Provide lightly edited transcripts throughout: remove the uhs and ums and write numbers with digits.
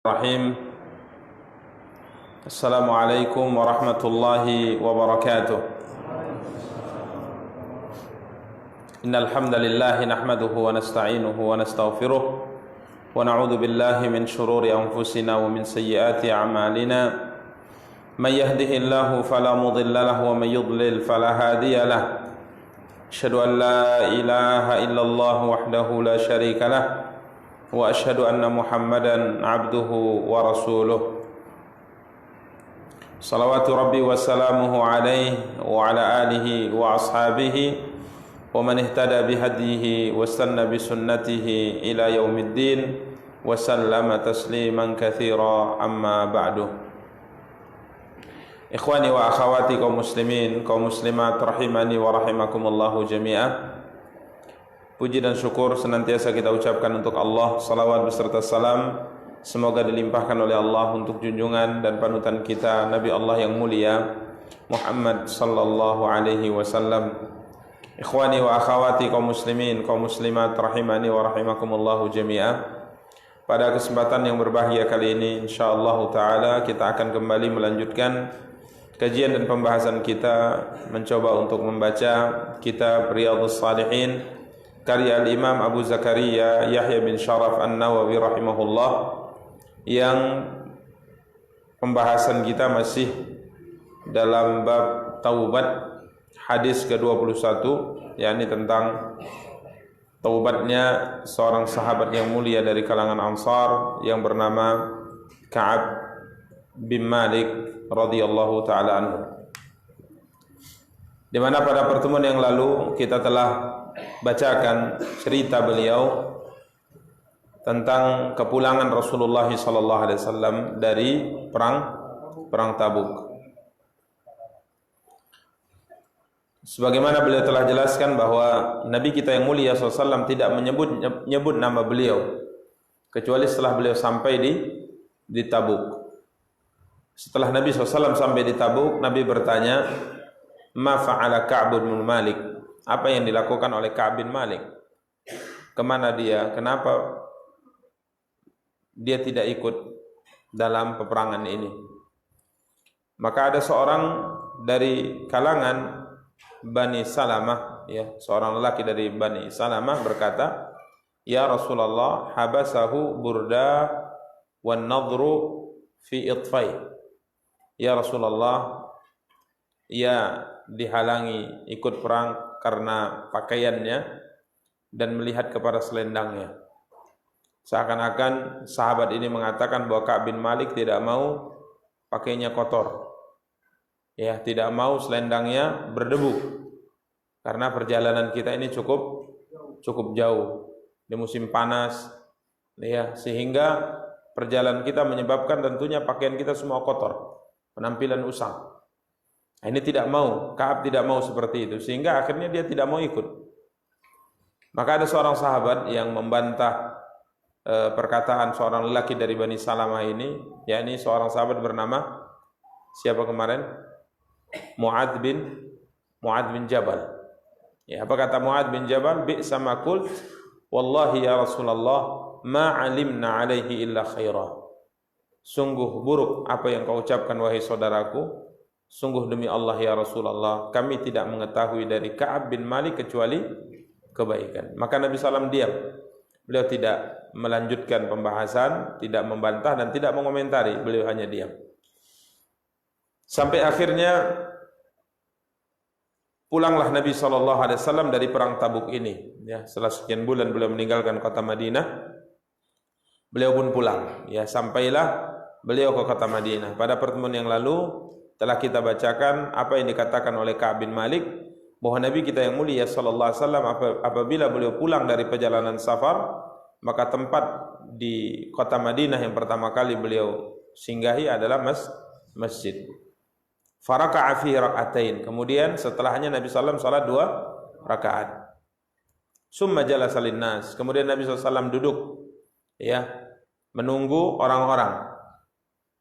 Bismillahirrahmanirrahim. Assalamualaikum warahmatullahi wabarakatuh. Innal hamdalillah nahmaduhu wa nasta'inuhu wa nastaghfiruh wa na'udzu billahi min shururi anfusina wa min sayyiati a'malina. May yahdihillahu fala mudilla lahu wa may yudlil fala hadiya lahu. Asyhadu an la ilaha illallah wahdahu la syarika lahu wa asyhadu anna Muhammadan abduhu wa rasuluh. Salawatu rabbi wa salamuhu alaihi wa ala alihi wa ashabihi wa man ihtada bihadihi wa sanna bi sunnatihi ila yaumiddin wa sallama tasliman katsira, amma ba'du. Ikhwani wa akhawati kaum muslimin, kaum muslimat rahimani wa rahimakumullahu jami'ah. Puji dan syukur senantiasa kita ucapkan untuk Allah. Salawat beserta salam semoga dilimpahkan oleh Allah untuk junjungan dan panutan kita Nabi Allah yang mulia Muhammad sallallahu alaihi wasallam. Ikhwani wa akhawati kaum muslimin, kaum muslimat rahimani wa rahimakumullahu jami'ah. Pada kesempatan yang berbahagia kali ini insyaallah taala kita akan kembali melanjutkan kajian dan pembahasan kita, mencoba untuk membaca kitab Riyadhus Shalihin karya Al-Imam Abu Zakaria Yahya bin Sharaf An-Nawawi rahimahullah, yang pembahasan kita masih dalam bab taubat, hadis ke-21, yakni tentang taubatnya seorang sahabat yang mulia dari kalangan Ansar yang bernama Ka'ab bin Malik radhiyallahu taala anhu, di mana pada pertemuan yang lalu kita telah bacakan cerita beliau tentang kepulangan Rasulullah sallallahu alaihi wasallam dari perang Tabuk. Sebagaimana beliau telah jelaskan bahwa Nabi kita yang mulia SAW tidak menyebut nama beliau kecuali setelah beliau sampai di Tabuk. Setelah Nabi SAW sampai di Tabuk, Nabi bertanya, "Ma fa'ala Ka'b bin Malik?" Apa yang dilakukan oleh Ka'ab bin Malik? Kemana dia? Kenapa dia tidak ikut dalam peperangan ini? Maka ada seorang dari kalangan Bani Salamah, ya, seorang lelaki dari Bani Salamah berkata, "Ya Rasulullah, habasahu burda wan nadhru fi itfai." Ya Rasulullah, ia dihalangi ikut perang karena pakaiannya dan melihat kepada selendangnya. Seakan-akan sahabat ini mengatakan bahwa Ka'ab bin Malik tidak mau pakainya kotor, ya, tidak mau selendangnya berdebu, karena perjalanan kita ini cukup jauh di musim panas, ya, sehingga perjalanan kita menyebabkan tentunya pakaian kita semua kotor, penampilan usang. Ini tidak mau, Ka'ab tidak mau seperti itu, sehingga akhirnya dia tidak mau ikut. Maka ada seorang sahabat yang membantah perkataan seorang lelaki dari Bani Salamah ini, yakni seorang sahabat bernama siapa kemarin? Mu'adz bin Jabal. Ya, apa kata Mu'adz bin Jabal? "Bi'sa ma qult, wallahi ya Rasulullah, ma 'alimna 'alaihi illa khaira." Sungguh buruk apa yang kau ucapkan wahai saudaraku. Sungguh demi Allah ya Rasulullah, kami tidak mengetahui dari Ka'ab bin Malik kecuali kebaikan. Maka Nabi SAW diam. Beliau tidak melanjutkan pembahasan, tidak membantah dan tidak mengomentari. Beliau hanya diam. Sampai akhirnya pulanglah Nabi SAW dari perang Tabuk ini. Ya, setelah sekian bulan beliau meninggalkan kota Madinah, beliau pun pulang. Ya, sampailah beliau ke kota Madinah. Pada pertemuan yang lalu telah kita bacakan apa yang dikatakan oleh Ka'ab bin Malik, bahwa Nabi kita yang mulia sallallahu alaihi wasallam apabila beliau pulang dari perjalanan safar, maka tempat di kota Madinah yang pertama kali beliau singgahi adalah masjid. Faraka'a fi rak'atain. Kemudian setelahnya Nabi sallallahu alaihi wasallam salat 2 rakaat. Summa jalasa linnas. Kemudian Nabi sallallahu alaihi wasallam duduk, ya, menunggu orang-orang.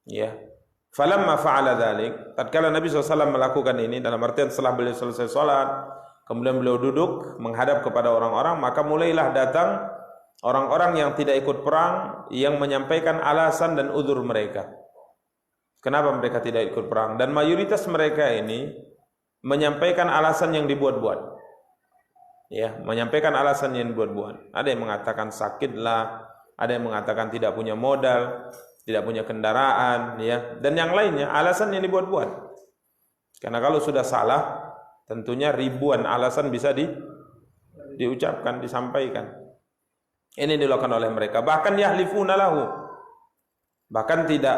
Ya. Falamma fa'ala dzalik, tatkala Nabi SAW melakukan ini, dalam artian setelah beliau selesai salat, kemudian beliau duduk menghadap kepada orang-orang, maka mulailah datang Orang-orang yang tidak ikut perang yang menyampaikan alasan dan uzur mereka. Kenapa mereka tidak ikut perang? Dan mayoritas mereka ini menyampaikan alasan yang dibuat-buat. Ya, menyampaikan alasan yang dibuat-buat. Ada yang mengatakan sakitlah, ada yang mengatakan tidak punya modal, tidak punya kendaraan, ya, dan yang lainnya alasan yang dibuat-buat. Karena kalau sudah salah, tentunya ribuan alasan bisa diucapkan, disampaikan. Ini dilakukan oleh mereka. Bahkan yahlifuna lahu. Bahkan tidak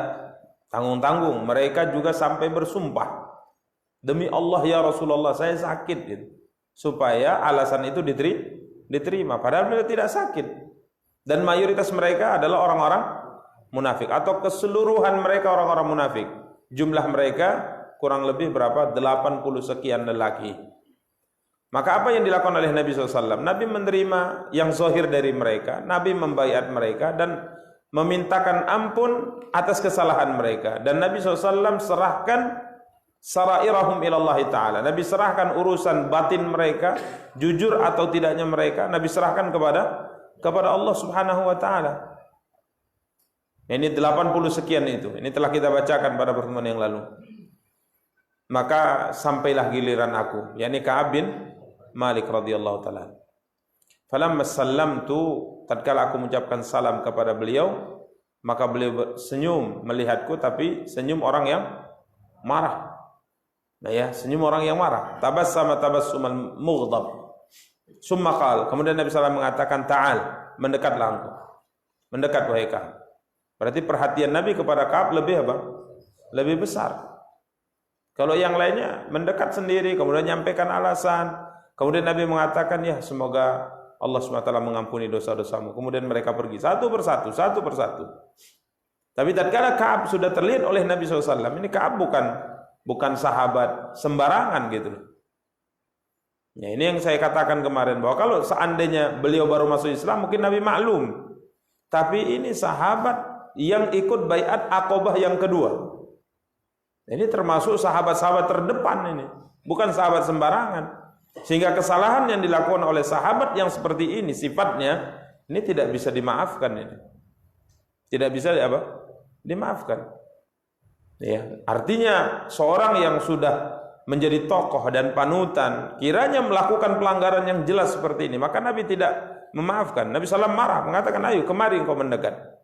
tanggung-tanggung. Mereka juga sampai bersumpah. Demi Allah ya Rasulullah, saya sakit. Gitu. Supaya alasan itu diterima. Padahal mereka tidak sakit. Dan mayoritas mereka adalah orang-orang munafik. Atau keseluruhan mereka orang-orang munafik. Jumlah mereka kurang lebih berapa? 80 sekian lelaki. Maka apa yang dilakukan oleh Nabi SAW? Nabi menerima yang zahir dari mereka, Nabi membaiat mereka dan memintakan ampun atas kesalahan mereka. Dan Nabi SAW serahkan sarairahum ilallahi ta'ala. Nabi serahkan urusan batin mereka, jujur atau tidaknya mereka, Nabi serahkan kepada Allah Subhanahu wa ta'ala. Ini 80 sekian itu. Ini telah kita bacakan pada pertemuan yang lalu. Maka sampailah giliran aku, yakni Ka'ab bin Malik radhiyallahu taala. Falamma sallamtu, tatkala aku mengucapkan salam kepada beliau, maka beliau senyum melihatku, tapi senyum orang yang marah. Nah ya, senyum orang yang marah. Tabassama tabassuman mughdab. Summa qala, kemudian Nabi SAW mengatakan, ta'al, mendekatlah engkau. Mendekat wahai Ka'ab. Berarti perhatian Nabi kepada Ka'ab lebih apa? Lebih besar. Kalau yang lainnya mendekat sendiri, kemudian menyampaikan alasan. Kemudian Nabi mengatakan, ya semoga Allah SWT mengampuni dosa-dosamu. Kemudian mereka pergi satu persatu. Tapi tatkala Ka'ab sudah terlihat oleh Nabi SAW, ini Ka'ab bukan sahabat sembarangan gitu. Ya, ini yang saya katakan kemarin, bahwa kalau seandainya beliau baru masuk Islam, mungkin Nabi maklum. Tapi ini sahabat yang ikut baiat Aqabah yang kedua. Ini termasuk sahabat-sahabat terdepan ini. Bukan sahabat sembarangan. Sehingga kesalahan yang dilakukan oleh sahabat yang seperti ini sifatnya, ini tidak bisa dimaafkan ini. Tidak bisa dimaafkan. Ya, artinya seorang yang sudah menjadi tokoh dan panutan, kiranya melakukan pelanggaran yang jelas seperti ini, maka Nabi tidak memaafkan. Nabi SAW marah, mengatakan, ayo kemari engkau mendekat.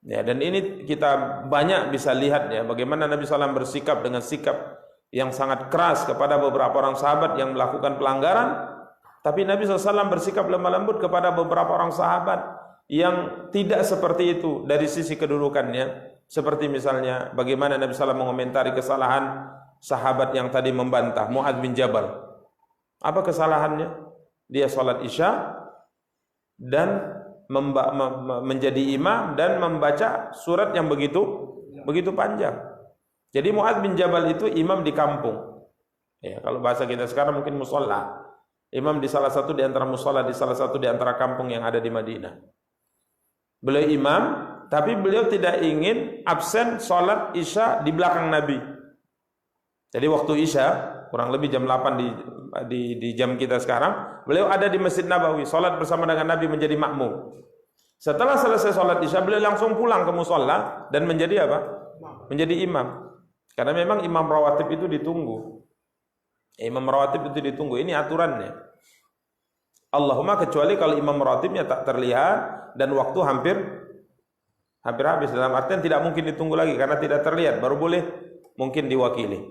Ya, dan ini kita banyak bisa lihat ya, bagaimana Nabi SAW bersikap dengan sikap yang sangat keras kepada beberapa orang sahabat yang melakukan pelanggaran, tapi Nabi SAW bersikap lemah lembut kepada beberapa orang sahabat yang tidak seperti itu dari sisi kedudukannya. Seperti misalnya bagaimana Nabi SAW mengomentari kesalahan sahabat yang tadi membantah, Mu'adz bin Jabal. Apa kesalahannya? Dia sholat isya dan menjadi imam dan membaca surat yang begitu panjang. Jadi Mu'adz bin Jabal itu imam di kampung. Ya, kalau bahasa kita sekarang mungkin musholla. Imam di salah satu di antara musholla di salah satu di antara kampung yang ada di Madinah. Beliau imam, tapi beliau tidak ingin absen sholat isya di belakang Nabi. Jadi waktu isya, kurang lebih jam 8 di jam kita sekarang, beliau ada di Masjid Nabawi, sholat bersama dengan Nabi menjadi makmum. Setelah selesai sholat isya, beliau langsung pulang ke musholla dan menjadi apa? Menjadi imam. Karena memang imam rawatib itu ditunggu. Imam rawatib itu ditunggu. Ini aturannya. Allahumma kecuali kalau imam rawatibnya tak terlihat dan waktu hampir habis. Dalam artian tidak mungkin ditunggu lagi karena tidak terlihat. Baru boleh mungkin diwakili.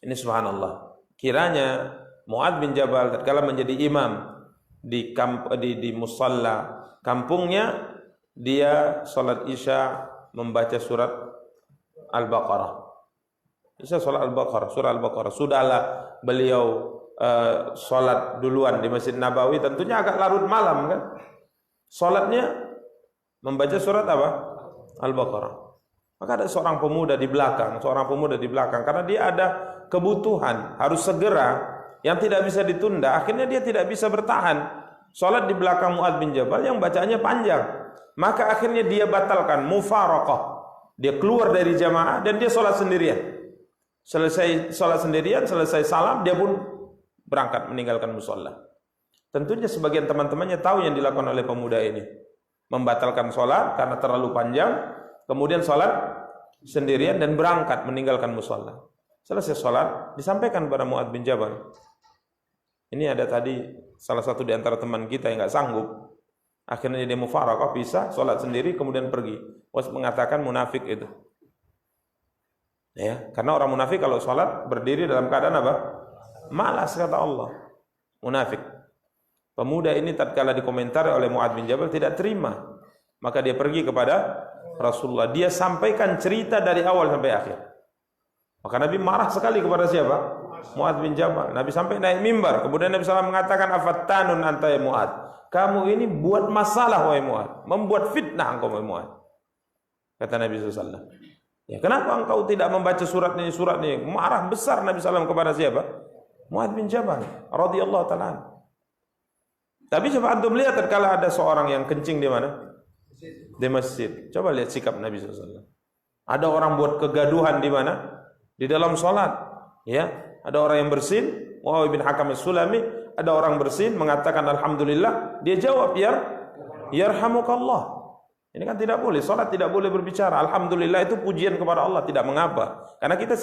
Ini subhanallah. Kiranya Mu'adz bin Jabal tatkala menjadi imam di musalla kampungnya, dia salat isya membaca surat Al-Baqarah. Isya salat Al-Baqarah, surah Al-Baqarah. Sudahlah beliau salat duluan di Masjid Nabawi, tentunya agak larut malam kan. Salatnya membaca surat apa? Al-Baqarah. Maka ada seorang pemuda di belakang karena dia ada kebutuhan, harus segera, yang tidak bisa ditunda. Akhirnya dia tidak bisa bertahan. Salat di belakang Mu'adz bin Jabal yang bacaannya panjang. Maka akhirnya dia batalkan mufaraqah. Dia keluar dari jamaah dan dia sholat sendirian. Selesai sholat sendirian, selesai salam, dia pun berangkat meninggalkan musholla. Tentunya sebagian teman-temannya tahu yang dilakukan oleh pemuda ini. Membatalkan sholat karena terlalu panjang, kemudian sholat sendirian dan berangkat meninggalkan musola. Selesai sholat, disampaikan kepada Mu'adz bin Jabal. Ini ada tadi salah satu di antara teman kita yang nggak sanggup. Akhirnya dia mufaraqah, pisah, sholat sendiri, kemudian pergi. Mengatakan munafik itu. Ya, karena orang munafik kalau sholat berdiri dalam keadaan apa? Malas, kata Allah. Munafik. Pemuda ini tatkala dikomentari oleh Mu'adz bin Jabal tidak terima. Maka dia pergi kepada Rasulullah. Dia sampaikan cerita dari awal sampai akhir. Maka Nabi marah sekali kepada siapa? Mu'adz bin Jabal. Nabi sampai naik mimbar. Kemudian Nabi SAW mengatakan, afattanun anta ya Mu'adz. Kamu ini buat masalah wahai Mu'adz. Membuat fitnah engkau wahai Mu'adz. Kata Nabi SAW. Ya, kenapa engkau tidak membaca surat ini? Marah besar Nabi SAW kepada siapa? Mu'adz bin Jabal radhiyallahu ta'ala. Tapi coba antum lihat tatkala ada seorang yang kencing di mana? Di masjid. Coba lihat sikap Nabi SAW. Ada orang buat kegaduhan di mana? Di dalam sholat. Ya, ada orang yang bersin, Muawiyah bin Hakam as-Sulami, ada orang bersin mengatakan alhamdulillah, dia jawab yarhamukallah. Ini kan tidak boleh, sholat tidak boleh berbicara. Alhamdulillah itu pujian kepada Allah, tidak mengapa. Karena kita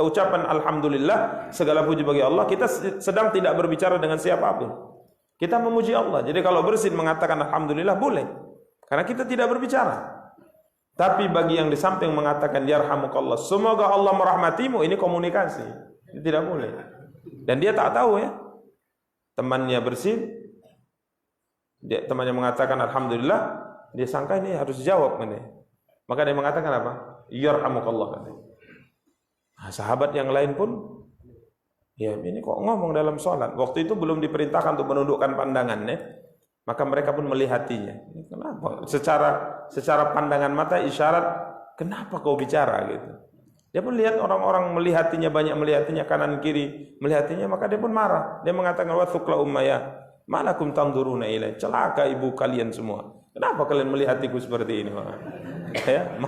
ucapan alhamdulillah, segala puji bagi Allah, kita sedang tidak berbicara dengan siapapun. Kita memuji Allah. Jadi kalau bersin mengatakan alhamdulillah boleh. Karena kita tidak berbicara. Tapi bagi yang di samping mengatakan yarhamukallah, semoga Allah merahmatimu, ini komunikasi. Ini tidak boleh. Dan dia tak tahu ya. Temannya bersin, temannya mengatakan alhamdulillah, dia sangka ini harus jawab ini. Maka dia mengatakan apa? Yarhamukallah katanya. Nah, sahabat yang lain pun ya ini kok ngomong dalam sholat. Waktu itu belum diperintahkan untuk menundukkan pandangannya. Maka mereka pun melihatinya. Kenapa? Secara pandangan mata isyarat, kenapa kau bicara gitu. Dia pun lihat orang-orang melihatinya, banyak melihatinya kanan kiri melihatinya, maka dia pun marah. Dia mengatakan wa thukla ummaya malakum tanduruna ilai. Celaka ibu kalian semua. Kenapa kalian melihatiku seperti ini? Ya,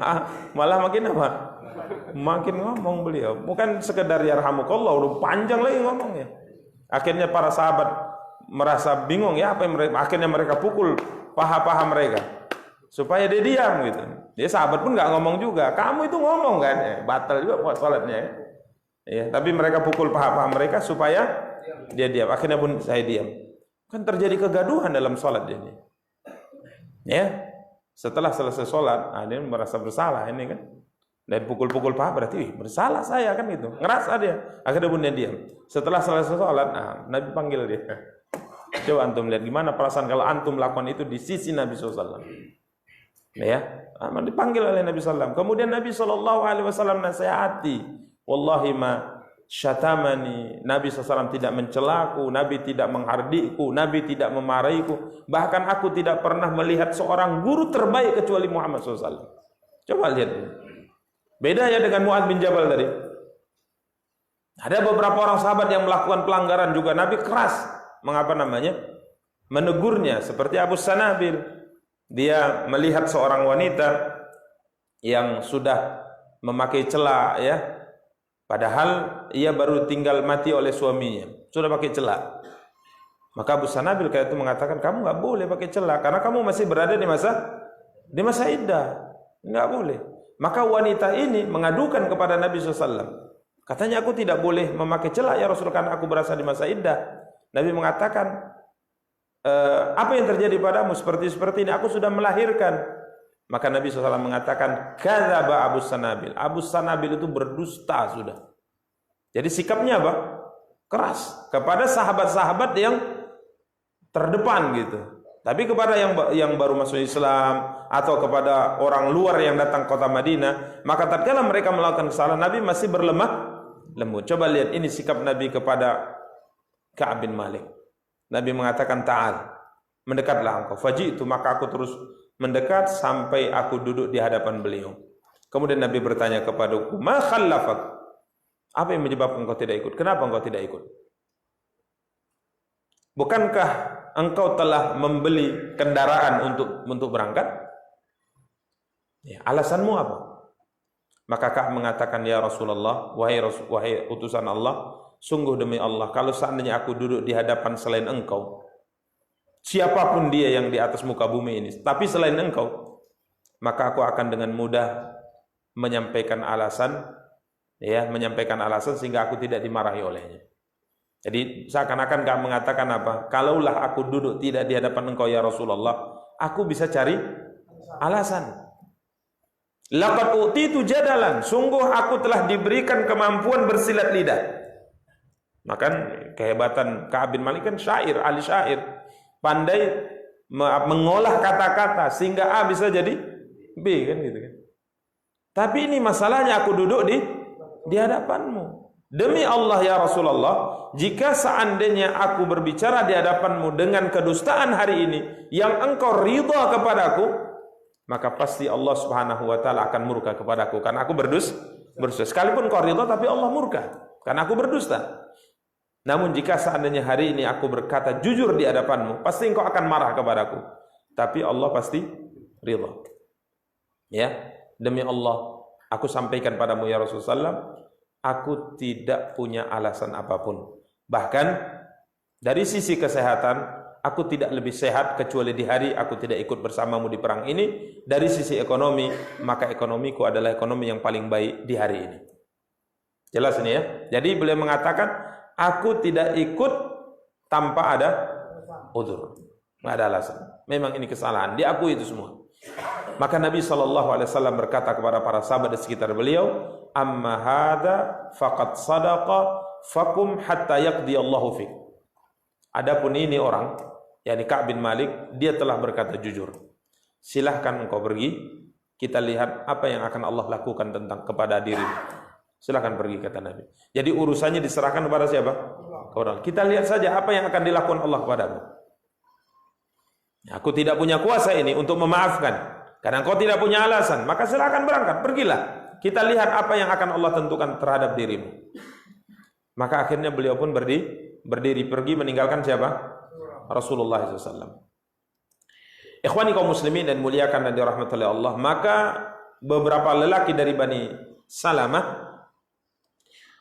malah makin apa? Makin ngomong beliau. Bukan sekedar yarhamukallah, udah panjang lagi ngomongnya. Akhirnya para sahabat merasa bingung ya apa yang mereka, akhirnya mereka pukul paha-paha mereka supaya dia diam gitu. Dia sahabat pun nggak ngomong juga. Kamu itu ngomong kan? Ya, batal juga buat sholatnya ya. Ya, tapi mereka pukul paha-paha mereka supaya dia diam. Akhirnya pun saya diam. Kan terjadi kegaduhan dalam sholat ini. Ya, setelah selesai sholat, dia merasa bersalah ini kan. Dan pukul-pukul paha berarti bersalah saya kan gitu. Ngerasa dia. Akhirnya pun dia diam. Setelah selesai sholat, Nabi panggil dia. Coba antum lihat gimana perasaan kalau antum lakukan itu di sisi Nabi SAW. Ya, dipanggil oleh Nabi SAW. Kemudian Nabi SAW nasihati. Wallahi ma syatamani. Nabi SAW tidak mencelaku, Nabi tidak menghardikku, Nabi tidak memarahiku. Bahkan aku tidak pernah melihat seorang guru terbaik kecuali Muhammad SAW. Coba lihat ini. Beda ya dengan Mu'adz bin Jabal tadi. Ada beberapa orang sahabat yang melakukan pelanggaran juga. Nabi keras. Mengapa namanya? Menegurnya. Seperti Abu Sanabil. Dia melihat seorang wanita yang sudah memakai celak ya. Padahal ia baru tinggal mati oleh suaminya. Sudah pakai celak. Maka Abu Sanabil kayak itu mengatakan, kamu nggak boleh pakai celak karena kamu masih berada di masa iddah. Nggak boleh. Maka wanita ini mengadukan kepada Nabi SAW. Katanya aku tidak boleh memakai celak ya Rasul karena aku berasa di masa iddah. Nabi mengatakan, apa yang terjadi padamu seperti ini? Aku sudah melahirkan. Maka Nabi SAW mengatakan, kadzaba Abu Sanabil. Abu Sanabil itu berdusta sudah. Jadi sikapnya apa? Keras kepada sahabat-sahabat yang terdepan gitu. Tapi kepada yang baru masuk Islam atau kepada orang luar yang datang kota Madinah, maka tatkala mereka melakukan kesalahan, Nabi masih berlemah lembut. Coba lihat ini sikap Nabi kepada Ka'ab bin Malik. Nabi mengatakan, ta'al, mendekatlah engkau. Faji'tu, maka aku terus mendekat sampai aku duduk di hadapan beliau. Kemudian Nabi bertanya kepadaku, ma khallafak? Apa yang menyebabkan engkau tidak ikut? Kenapa engkau tidak ikut? Bukankah engkau telah membeli kendaraan untuk berangkat? Ya, alasanmu apa? Maka Ka'ab mengatakan, ya Rasulullah, wahai utusan Allah, sungguh demi Allah, kalau seandainya aku duduk di hadapan selain engkau, siapapun dia yang di atas muka bumi ini, tapi selain engkau, maka aku akan dengan mudah menyampaikan alasan, ya, menyampaikan alasan sehingga aku tidak dimarahi olehnya. Jadi seakan-akan gak mengatakan apa, kalaulah aku duduk tidak di hadapan engkau ya Rasulullah, aku bisa cari alasan. Laqad utitu jadalan, sungguh aku telah diberikan kemampuan bersilat lidah. Maka kehebatan Ka'ab bin Malik kan syair, ahli syair, pandai mengolah kata-kata sehingga A bisa jadi B, kan gitu kan. Tapi ini masalahnya, aku duduk di hadapanmu. Demi Allah ya Rasulullah, jika seandainya aku berbicara di hadapanmu dengan kedustaan hari ini yang engkau ridha kepadaku, maka pasti Allah Subhanahu wa taala akan murka kepadaku karena aku berdusta. Sekalipun kau ridha tapi Allah murka karena aku berdusta. Namun jika seandainya hari ini aku berkata jujur di hadapanmu, pasti engkau akan marah kepadaku. Tapi Allah pasti ridha. Ya, demi Allah, aku sampaikan padamu ya Rasulullah, aku tidak punya alasan apapun. Bahkan dari sisi kesehatan, aku tidak lebih sehat kecuali di hari aku tidak ikut bersamamu di perang ini. Dari sisi ekonomi, maka ekonomiku adalah ekonomi yang paling baik di hari ini. Jelas ini ya. Jadi beliau mengatakan, aku tidak ikut tanpa ada udzur, nggak ada alasan. Memang ini kesalahan, diakui itu semua. Maka Nabi SAW berkata kepada para sahabat di sekitar beliau, amma hadza faqad sadaqa fakum hatta yaqdi Allahu fik. Adapun ini orang, yakni Ka'ab bin Malik, dia telah berkata jujur. Silahkan engkau pergi, kita lihat apa yang akan Allah lakukan tentang kepada dirimu. Silahkan pergi, kata Nabi. Jadi urusannya diserahkan kepada siapa? Kepada Allah. Kita lihat saja apa yang akan dilakukan Allah kepadamu. Aku tidak punya kuasa ini untuk memaafkan, karena engkau tidak punya alasan, maka silahkan berangkat, pergilah. Kita lihat apa yang akan Allah tentukan terhadap dirimu. Maka akhirnya beliau pun berdiri pergi meninggalkan siapa? Rasulullah SAW. Ikhwani kaum muslimin dan muliakan dan dirahmati oleh Allah, maka beberapa lelaki dari Bani Salamah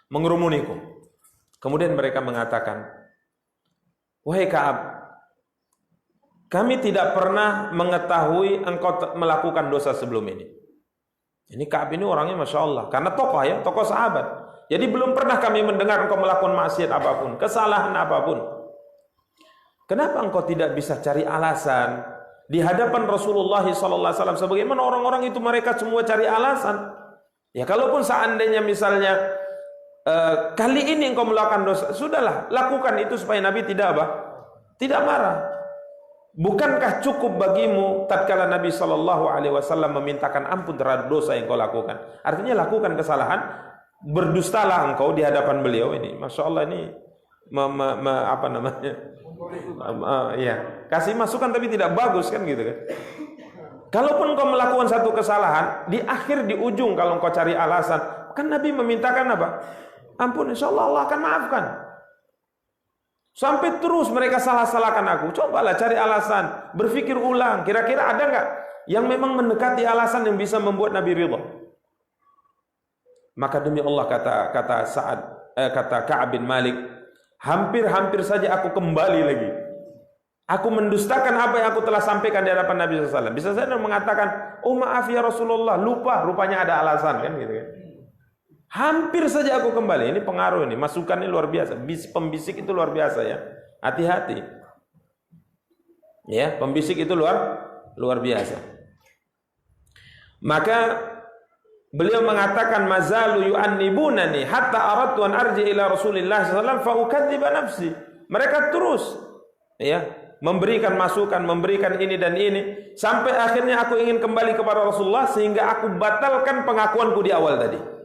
mengerumuniku. Kemudian mereka mengatakan, wahai Ka'ab, kami tidak pernah mengetahui engkau melakukan dosa sebelum ini. Ini Ka'ab ini orangnya Masya Allah, karena tokoh ya, tokoh sahabat. Jadi belum pernah kami mendengar engkau melakukan maksiat apapun, kesalahan apapun. Kenapa engkau tidak bisa cari alasan di hadapan Rasulullah SAW? Sebagaimana orang-orang itu mereka semua cari alasan. Ya kalaupun seandainya misalnya kali ini engkau melakukan dosa, sudahlah, lakukan itu supaya Nabi tidak apa? Tidak marah. Bukankah cukup bagimu tatkala Nabi SAW memintakan ampun terhadap dosa yang kau lakukan? Artinya lakukan kesalahan, berdustalah engkau di hadapan beliau ini. Masya Allah ini apa namanya? Ya, kasih masukan tapi tidak bagus kan gitu kan? Kalaupun kau melakukan satu kesalahan, di akhir di ujung kalau kau cari alasan, kan Nabi memintakan apa? Ampun, insya Allah Allah akan maafkan. Sampai terus mereka salah-salahkan aku. Cobalah cari alasan, berpikir ulang. Kira-kira ada nggak yang memang mendekati alasan yang bisa membuat Nabi ridha? Maka demi Allah kata Ka'ab bin Malik, hampir-hampir saja aku kembali lagi. Aku mendustakan apa yang aku telah sampaikan di hadapan Nabi SAW. Bisa saja mengatakan, oh maaf ya Rasulullah, lupa. Rupanya ada alasan kan gitu kan. Hampir saja aku kembali. Ini pengaruh ini, masukan ini luar biasa. Pembisik itu luar biasa ya. Hati-hati. Ya, pembisik itu luar biasa. Maka beliau mengatakan mazalu yu'annibunani hatta aradtu an arji ila Rasulillah sallallahu alaihi wasallam fa ukadziba nafsi. Mereka terus ya memberikan masukan, memberikan ini dan ini sampai akhirnya aku ingin kembali kepada Rasulullah sehingga aku batalkan pengakuanku di awal tadi.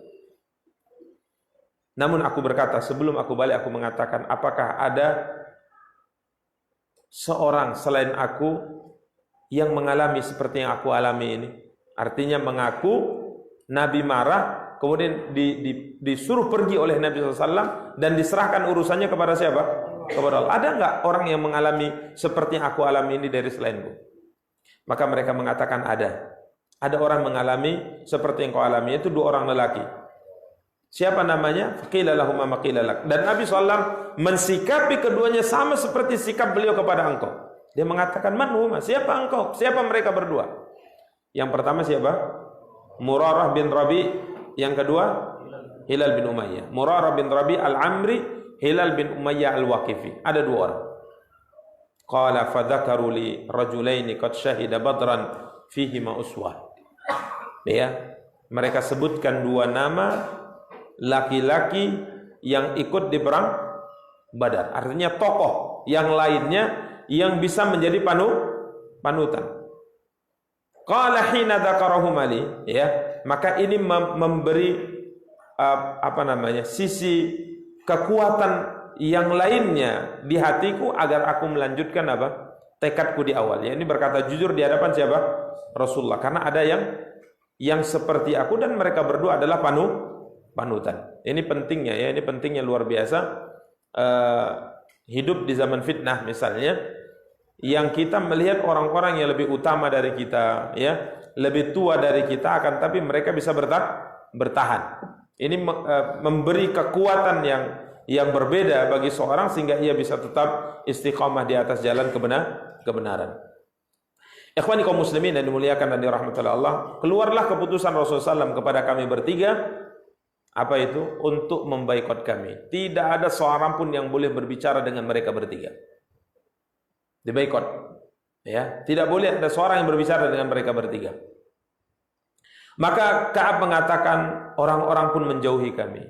Namun aku berkata, sebelum aku balik aku mengatakan, apakah ada seorang selain aku yang mengalami seperti yang aku alami ini? Artinya mengaku Nabi marah, kemudian disuruh pergi oleh Nabi SAW dan diserahkan urusannya kepada siapa? Kepada Allah. Ada enggak orang yang mengalami seperti yang aku alami ini dari selainku? Maka mereka mengatakan ada. Ada orang mengalami seperti yang kau alami, itu dua orang lelaki. Siapa namanya? Faqila lahum ma qila lak. Dan Nabi SAW mensikapi keduanya sama seperti sikap beliau kepada engkau. Dia mengatakan, "Man huma? Siapa engkau? Siapa mereka berdua?" Yang pertama siapa? Murarah bin Rabi. Yang kedua Hilal bin Umayyah. Murarah bin Rabi al-Amri, Hilal bin Umayyah al-Waqifi. Ada dua orang. Qala fadzakaru li rajulaini qad syahida badran fihi ma uswah. Ya, mereka sebutkan dua nama laki-laki yang ikut di perang Badar. Artinya tokoh yang lainnya yang bisa menjadi panutan. Qala hina dzakarahum ali, ya, maka ini memberi sisi kekuatan yang lainnya di hatiku agar aku melanjutkan tekadku di awal. Ya, ini berkata jujur di hadapan siapa? Rasulullah. Karena ada yang seperti aku dan mereka berdua adalah panutan. Ini pentingnya ya, ini pentingnya luar biasa. Hidup di zaman fitnah misalnya, yang kita melihat orang-orang yang lebih utama dari kita, ya, lebih tua dari kita, akan tapi mereka bisa bertahan. Ini memberi kekuatan yang berbeda bagi seorang sehingga ia bisa tetap istiqamah di atas jalan kebenaran. Ikhwani kaum muslimin yang dimuliakan dan dirahmati Allah, keluarlah keputusan Rasulullah SAW kepada kami bertiga. Apa itu? Untuk memboikot kami. Tidak ada seorang pun yang boleh berbicara dengan mereka bertiga. Diboikot. Ya, tidak boleh ada seorang yang berbicara dengan mereka bertiga. Maka Ka'ab mengatakan, orang-orang pun menjauhi kami.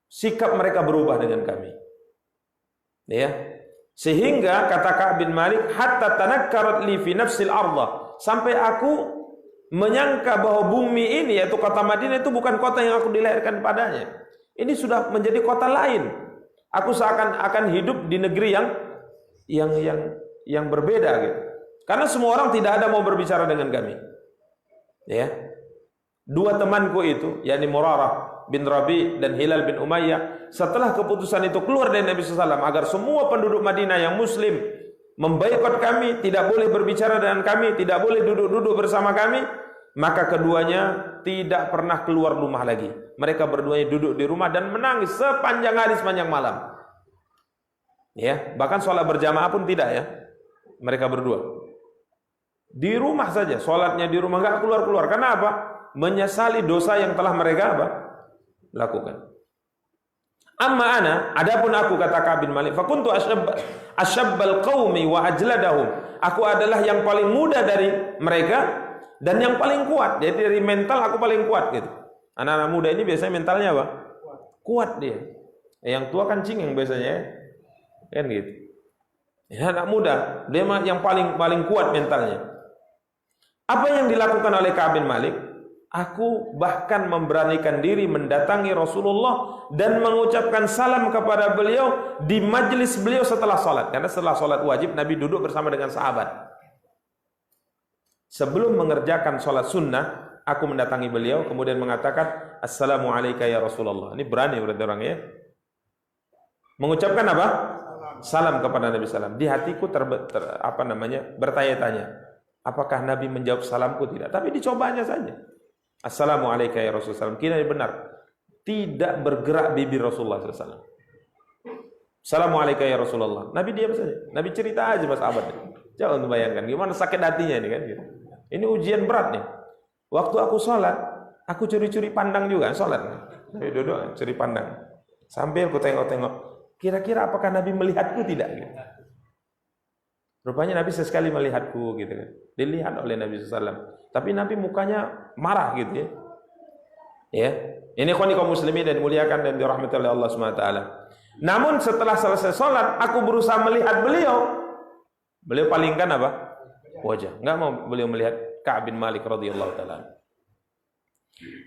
Sikap mereka berubah dengan kami. Ya. Sehingga kata Ka'ab bin Malik, hatta tanakkarat li fi nafsil ardah, sampai aku menyangka bahwa bumi ini, yaitu kota Madinah, itu bukan kota yang aku dilahirkan padanya. Ini sudah menjadi kota lain. Aku seakan-akan hidup di negeri yang berbeda gitu. Karena semua orang tidak ada mau berbicara dengan kami. Ya. Dua temanku itu, yakni Murarah bin Rabi dan Hilal bin Umayyah, setelah keputusan itu keluar dari Nabi SAW agar semua penduduk Madinah yang muslim memboikot kami, tidak boleh berbicara dengan kami, tidak boleh duduk-duduk bersama kami, maka keduanya tidak pernah keluar rumah lagi. Mereka berduanya duduk di rumah dan menangis sepanjang hari, sepanjang malam. Ya, bahkan sholat berjamaah pun tidak ya. Mereka berdua di rumah saja, sholatnya di rumah, nggak keluar-keluar. Karena apa? Menyesali dosa yang telah mereka lakukan. Amma ana, adapun aku, kata Ka'ab bin Malik, fakuntu asyabbal qaumi wa ajladahum. Aku adalah yang paling muda dari mereka dan yang paling kuat. Jadi dari mental aku paling kuat gitu. Anak-anak muda ini biasanya mentalnya apa? Kuat dia. Yang tua kan cingeng biasanya, kan gitu. Ya, anak muda dia yang paling kuat mentalnya. Apa yang dilakukan oleh Ka'ab bin Malik? Aku bahkan memberanikan diri mendatangi Rasulullah dan mengucapkan salam kepada beliau di majlis beliau setelah salat. Karena setelah salat wajib Nabi duduk bersama dengan sahabat. Sebelum mengerjakan salat sunnah, aku mendatangi beliau kemudian mengatakan, "Assalamualaikum ya Rasulullah." Ini berani berarti orangnya. Mengucapkan apa? Salam kepada Nabi SAW. Di hatiku bertanya-tanya, apakah Nabi menjawab salamku? Tidak. Tapi dicobanya saja. Assalamualaikum ya Rasulullah SAW. Kira benar. Tidak bergerak bibir Rasulullah SAW. Assalamualaikum ya Rasulullah. Nabi diam saja. Nabi cerita aja mas sahabat. Jangan bayangkan gimana sakit hatinya ini kan. Ini ujian berat nih. Waktu aku sholat, aku curi-curi pandang juga sholat. Nabi duduk curi pandang. Sambil aku tengok-tengok. Kira-kira apakah Nabi melihatku tidak? Gitu. Rupanya Nabi sesekali melihatku gitu kan. Dilihat oleh Nabi SAW. Tapi Nabi mukanya marah gitu ya. Ya. Ini kaum muslimin dan dimuliakan dan dirahmati oleh Allah SWT. Namun setelah selesai sholat, aku berusaha melihat beliau. Beliau palingkan apa? Wajah. Enggak mau beliau melihat Ka'ab bin Malik radhiyallahu taala.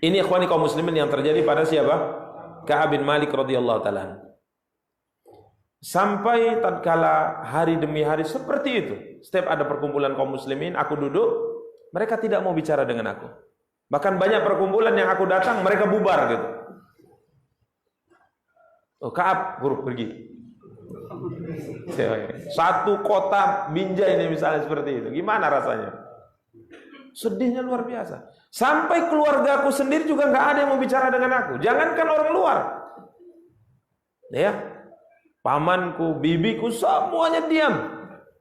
Ini kaum muslimin yang terjadi pada siapa? Ka'ab bin Malik radhiyallahu taala. Sampai tatkala hari demi hari seperti itu. Setiap ada perkumpulan kaum muslimin, aku duduk, mereka tidak mau bicara dengan aku. Bahkan banyak perkumpulan yang aku datang, mereka bubar gitu. Oh, Ka'ab, buruk pergi. Satu kota Binjai ini misalnya seperti itu. Gimana rasanya? Sedihnya luar biasa. Sampai keluarga aku sendiri juga nggak ada yang mau bicara dengan aku. Jangankan orang luar. Ya. Pamanku, bibiku, semuanya diam.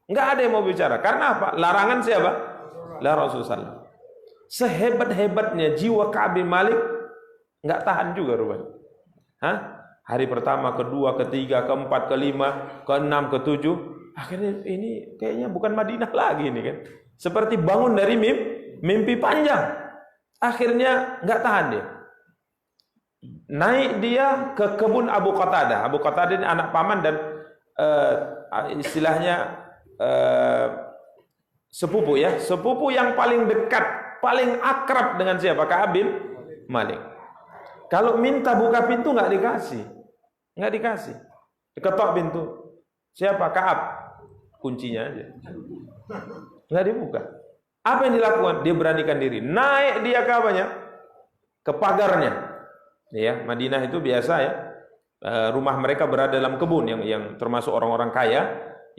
Enggak ada yang mau bicara. Karena apa? Larangan siapa? Larangan Rasulullah. Sehebat-hebatnya jiwa Ka'ab bin Malik, enggak tahan juga rupanya. Hah? Hari pertama, kedua, ketiga, keempat, kelima, keenam, ketujuh, akhirnya ini kayaknya bukan Madinah lagi ini kan. Seperti bangun dari mimpi panjang. Akhirnya enggak tahan dia. Naik dia ke kebun Abu Qatadah. Abu Qatadah ini anak paman dan istilahnya sepupu ya, sepupu yang paling dekat, paling akrab dengan siapa? Ka'ab bin Malik. Kalau minta buka pintu nggak dikasih, diketok pintu. Siapa? Ka'ab. Kuncinya aja, nggak dibuka. Apa yang dilakukan? Dia beranikan diri, naik dia ke apanya? Ke pagarnya. Ya, Madinah itu biasa ya. Rumah mereka berada dalam kebun yang termasuk orang-orang kaya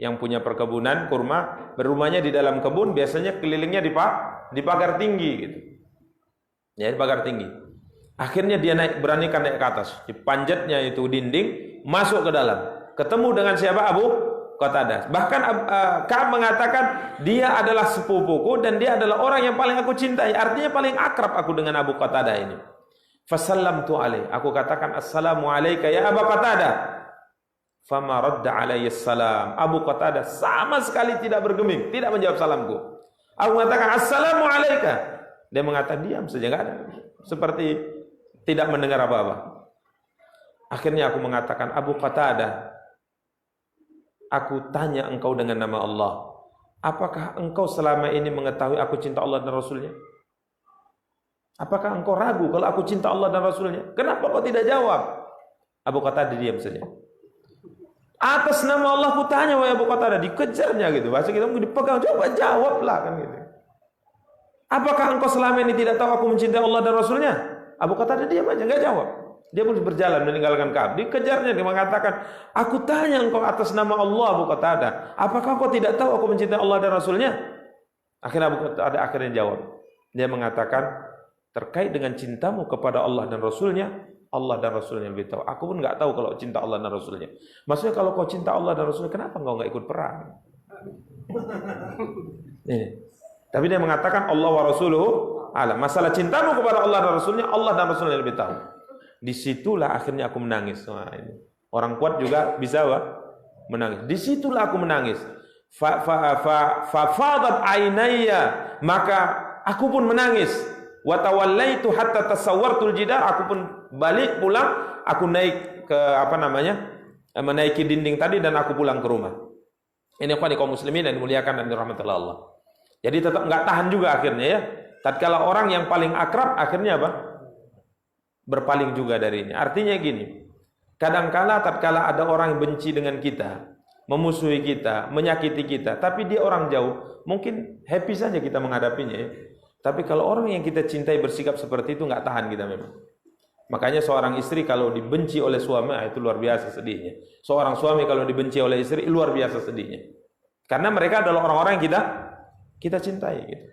yang punya perkebunan kurma, berumahnya di dalam kebun, biasanya kelilingnya di pagar tinggi gitu. Ya, di pagar tinggi. Akhirnya dia beranikan naik ke atas, dipanjatnya itu dinding, masuk ke dalam. Ketemu dengan siapa? Abu Qatadah. Bahkan Ka'ab mengatakan dia adalah sepupuku dan dia adalah orang yang paling aku cintai. Artinya paling akrab aku dengan Abu Qatadah ini. Fasallamtu alaih. Aku katakan assalamu alayka ya Abu Qatadah. Fama radda alayhi salam. Abu Qatadah sama sekali tidak bergeming, tidak menjawab salamku. Aku mengatakan assalamu alayka. Dia mengatakan diam saja, enggak ada. Seperti tidak mendengar apa-apa. Akhirnya aku mengatakan, Abu Qatadah, aku tanya engkau dengan nama Allah, apakah engkau selama ini mengetahui aku cinta Allah dan Rasulnya? Apakah engkau ragu kalau aku cinta Allah dan Rasulnya? Kenapa kau tidak jawab? Abu Qatadah diam saja. Atas nama Allah aku tanya, wahai Abu Qatadah, dikejarnya gitu. Bahasa kita mungkin dipegang, coba jawablah kan gitu. Apakah engkau selama ini tidak tahu aku mencintai Allah dan Rasulnya? Abu Qatadah diam aja, enggak jawab. Dia pun berjalan meninggalkan Ka'ab. Dikejarnya, dia mengatakan, aku tanya engkau atas nama Allah Abu Qatadah, apakah engkau tidak tahu aku mencintai Allah dan Rasulnya? Akhirnya Abu Qatadah akhirnya jawab. Dia mengatakan, terkait dengan cintamu kepada Allah dan Rasulnya, Allah dan Rasulnya lebih tahu. Aku pun nggak tahu kalau cinta Allah dan Rasulnya. Maksudnya kalau kau cinta Allah dan Rasulnya, kenapa kau nggak ikut perang? Tapi dia mengatakan Allah wa Rasuluhu alam. Masalah cintamu kepada Allah dan Rasulnya, Allah dan Rasulnya lebih tahu. Disitulah akhirnya aku menangis. Wah, ini. Orang kuat juga bisa menangis. Disitulah aku menangis. Fafadat ainaya, maka aku pun menangis. Wa tawallaitu hatta tasawwartul jidar, aku pun balik pulang, aku naik ke menaiki dinding tadi dan aku pulang ke rumah. Ini kaum muslimin yang dimuliakan dan dirahmati Allah. Jadi tetap enggak tahan juga akhirnya ya. Tatkala orang yang paling akrab akhirnya apa? Berpaling juga dari ini. Artinya gini, kadangkala tatkala ada orang yang benci dengan kita, memusuhi kita, menyakiti kita, tapi dia orang jauh, mungkin happy saja kita menghadapinya ya. Tapi kalau orang yang kita cintai bersikap seperti itu, nggak tahan kita memang. Makanya seorang istri kalau dibenci oleh suami, itu luar biasa sedihnya. Seorang suami kalau dibenci oleh istri, luar biasa sedihnya. Karena mereka adalah orang-orang yang kita cintai. Gitu.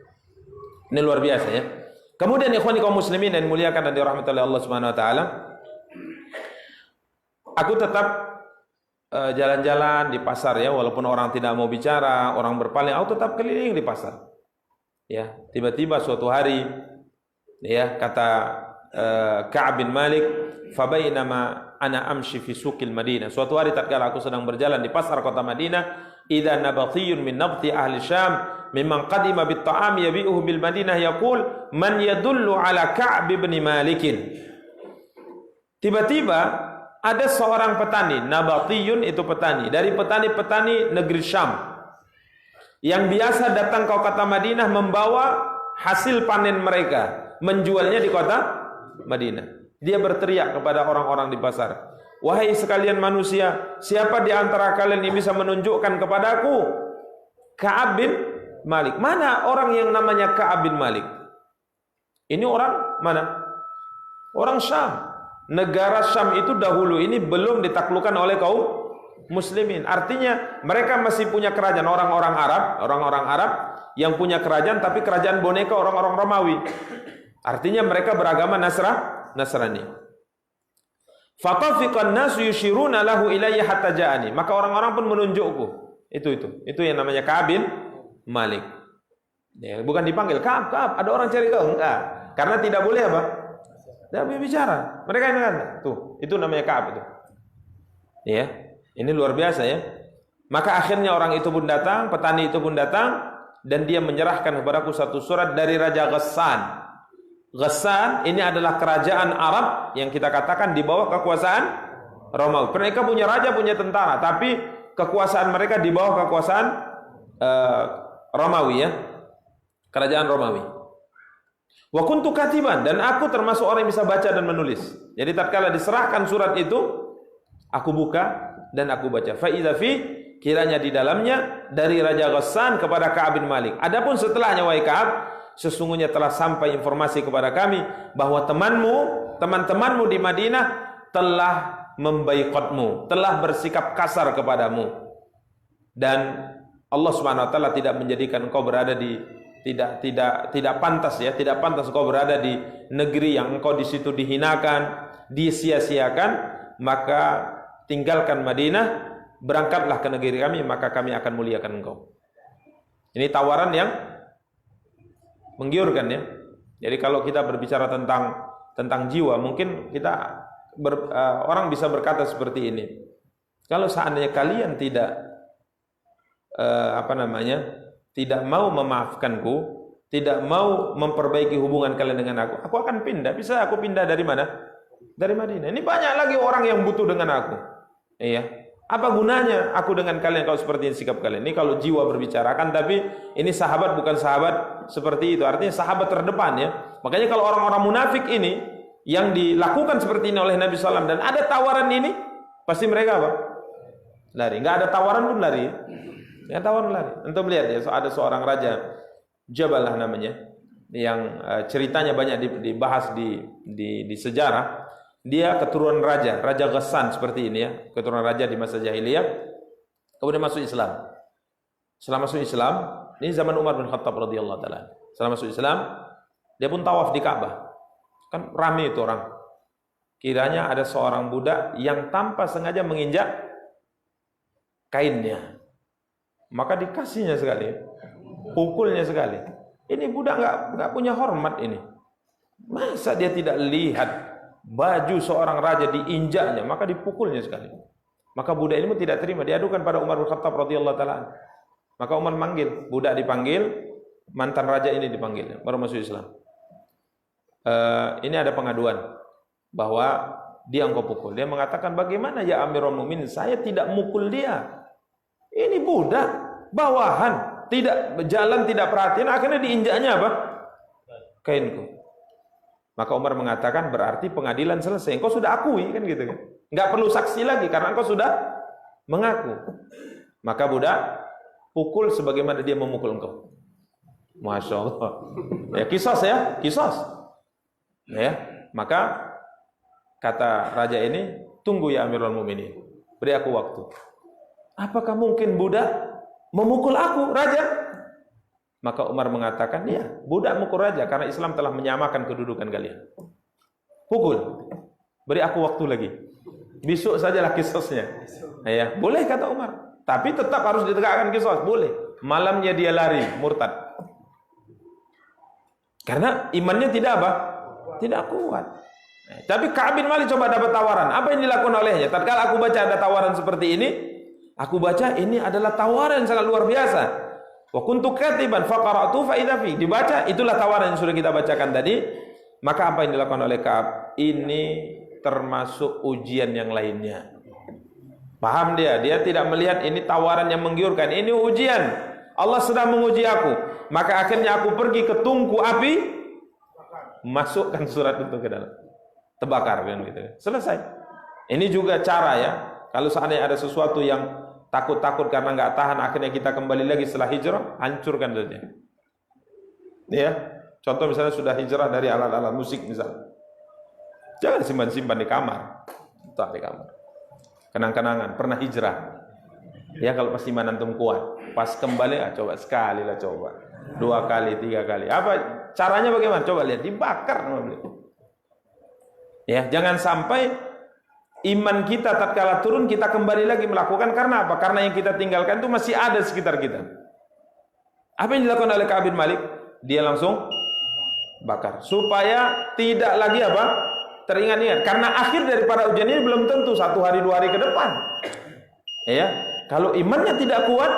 Ini luar biasa ya. Kemudian ikhwani kaum muslimin dan muliakan dan dirahmati oleh Allah Subhanahu Wa Taala, aku tetap jalan-jalan di pasar ya, walaupun orang tidak mau bicara, orang berpaling, aku tetap keliling di pasar. Ya, tiba-tiba suatu hari ya kata Ka'ab bin Malik, fabainama ana amshi fi suqil Madinah. Suatu hari tatkala aku sedang berjalan di pasar kota Madinah, idza nabatiyun min nabti ahli Syam mimman qadima bit ta'am yabi'uhu bil Madinah yaqul man yadullu ala Ka'ab bin Malik. Tiba-tiba ada seorang petani, nabatiyun itu petani, dari petani-petani negeri Syam, yang biasa datang ke kota Madinah membawa hasil panen mereka, menjualnya di kota Madinah. Dia berteriak kepada orang-orang di pasar, wahai sekalian manusia, siapa di antara kalian yang bisa menunjukkan kepadaku Ka'ab bin Malik? Mana orang yang namanya Ka'ab bin Malik? Ini orang mana? Orang Syam. Negara Syam itu dahulu ini belum ditaklukkan oleh kaum muslimin. Artinya mereka masih punya kerajaan, orang-orang Arab yang punya kerajaan, tapi kerajaan boneka orang-orang Romawi. Artinya mereka beragama Nasrani. Fatafiqan nasu yushiruna lahu ilayya hatta ja'ani. Maka orang-orang pun menunjukku. Itu yang namanya Ka'ab bin Malik. Ya, bukan dipanggil Ka'ab, ada orang cari kau, enggak. Karena tidak boleh apa? Tidak boleh bicara. Mereka yang mengatakan, itu namanya Ka'ab itu. Ya, ini luar biasa ya. Maka akhirnya orang itu pun datang, petani itu pun datang, dan dia menyerahkan kepadaku satu surat dari Raja Ghassan. Ghassan ini adalah kerajaan Arab yang kita katakan di bawah kekuasaan Romawi. Mereka punya raja, punya tentara, tapi kekuasaan mereka di bawah kekuasaan Romawi ya. Kerajaan Romawi. Wa kuntu katiban, dan aku termasuk orang yang bisa baca dan menulis. Jadi tatkala diserahkan surat itu, aku buka dan aku baca. Fa idza fi, kiranya di dalamnya dari Raja Ghassan kepada Ka'ab bin Malik. Adapun setelahnya, wahai Ka'ab, sesungguhnya telah sampai informasi kepada kami bahwa teman-temanmu di Madinah telah membaikotmu, telah bersikap kasar kepadamu, dan Allah Subhanahu wa taala tidak menjadikan engkau berada di tidak pantas ya, tidak pantas engkau berada di negeri yang engkau di situ dihinakan, disia-siakan, maka tinggalkan Madinah, berangkatlah ke negeri kami, maka kami akan muliakan engkau. Ini tawaran yang menggiurkan ya. Jadi kalau kita berbicara tentang jiwa, mungkin kita orang bisa berkata seperti ini. Kalau seandainya kalian tidak tidak mau memaafkanku, tidak mau memperbaiki hubungan kalian dengan aku akan pindah. Bisa aku pindah dari mana? Dari Madinah. Ini banyak lagi orang yang butuh dengan aku. Iya. Apa gunanya aku dengan kalian kalau seperti ini sikap kalian? Ini kalau jiwa berbicarakan, tapi ini sahabat bukan sahabat seperti itu. Artinya sahabat terdepan ya. Makanya kalau orang-orang munafik ini yang dilakukan seperti ini oleh Nabi SAW dan ada tawaran ini, pasti mereka apa? Lari. Nggak ada tawaran pun lari. Nggak tawaran lari. Antum lihat ya, ada seorang raja Jabalah namanya, yang ceritanya banyak dibahas di sejarah. Dia keturunan Raja Ghassan seperti ini ya, keturunan raja di masa jahiliyah, kemudian masuk Islam. Setelah masuk Islam, ini zaman Umar bin Khattab radhiyallahu taala. Setelah masuk Islam, dia pun tawaf di Ka'bah. Kan ramai itu orang. Kiranya ada seorang budak yang tanpa sengaja menginjak kainnya. Maka dikasihnya sekali, pukulnya sekali. Ini budak enggak punya hormat ini. Masa dia tidak lihat baju seorang raja diinjaknya, maka dipukulnya sekali. Maka budak ini pun tidak terima, diadukan pada Umar bin Khattab radhiyallahu taala. Maka Umar manggil, budak dipanggil, mantan raja ini dipanggil, baru masuk Islam. Ini ada pengaduan bahwa dia engkau pukul. Dia mengatakan, bagaimana ya Amirul Mukminin, saya tidak mukul dia. Ini budak bawahan, tidak berjalan, tidak perhatian, akhirnya diinjaknya apa? Kainku. Maka Umar mengatakan, berarti pengadilan selesai. Engkau sudah akui kan gitu kan. Enggak perlu saksi lagi karena engkau sudah mengaku. Maka budak pukul sebagaimana dia memukul engkau. Masya Allah. Ya kisos ya, kisos. Ya, maka kata raja ini, tunggu ya Amirul Mukminin, beri aku waktu. Apakah mungkin budak memukul aku, raja? Maka Umar mengatakan, ya, budak mukul raja karena Islam telah menyamakan kedudukan kalian. Pukul. Beri aku waktu lagi. Besok sajalah kisosnya. Ya, boleh kata Umar. Tapi tetap harus ditegakkan kisos, boleh. Malamnya dia lari, murtad. Karena imannya tidak apa? Tidak kuat. Tapi Ka'ab bin Malik coba dapat tawaran. Apa yang dilakukan olehnya? Tatkala aku baca ada tawaran seperti ini, aku baca ini adalah tawaran yang sangat luar biasa. Wa kuntu katiban faqara'tu fa idza fi, dibaca itulah tawaran yang sudah kita bacakan tadi. Maka apa yang dilakukan oleh Ka'ab? Ini termasuk ujian yang lainnya. Paham dia? Dia tidak melihat ini tawaran yang menggiurkan. Ini ujian. Allah sedang menguji aku. Maka akhirnya aku pergi ke tungku api, masukkan surat itu ke dalam, terbakar kan gitu. Selesai. Ini juga cara ya. Kalau seandainya ada sesuatu yang takut-takut karena nggak tahan, akhirnya kita kembali lagi setelah hijrah, hancurkan saja. Ya, contoh misalnya sudah hijrah dari alat-alat musik misalnya, jangan simpan-simpan di kamar, tak di kamar. Kenang-kenangan, pernah hijrah. Ya kalau pasti iman antum kuat, pas kembali, coba sekali lah, coba 2 kali, 3 kali. Apa caranya bagaimana? Coba lihat, dibakar. Ya, jangan sampai iman kita tatkala turun kita kembali lagi melakukan. Karena apa? Karena yang kita tinggalkan itu masih ada di sekitar kita. Apa yang dilakukan oleh Ka'ab bin Malik? Dia langsung bakar supaya tidak lagi apa? Teringat-ingat. Karena akhir daripada ujian ini belum tentu 1 hari 2 hari ke depan. Ya, kalau imannya tidak kuat,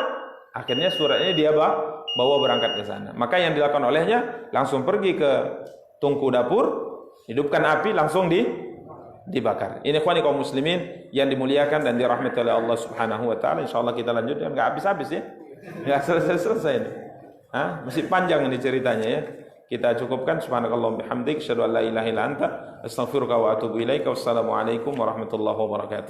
akhirnya surat ini dia bawa berangkat ke sana. Maka yang dilakukan olehnya langsung pergi ke tungku dapur, hidupkan api, langsung dibakar. Ini ikhwani kaum muslimin yang dimuliakan dan dirahmati oleh Allah Subhanahu wa taala. Insyaallah kita lanjutkan, enggak habis-habis ya. Enggak selesai ini. Masih panjang ini ceritanya ya. Kita cukupkan. Subhanakallahumma bihamdik, asyhadu an la ilaha illa anta, astaghfiruka wa atubu ilaika. Wassalamualaikum warahmatullahi wabarakatuh.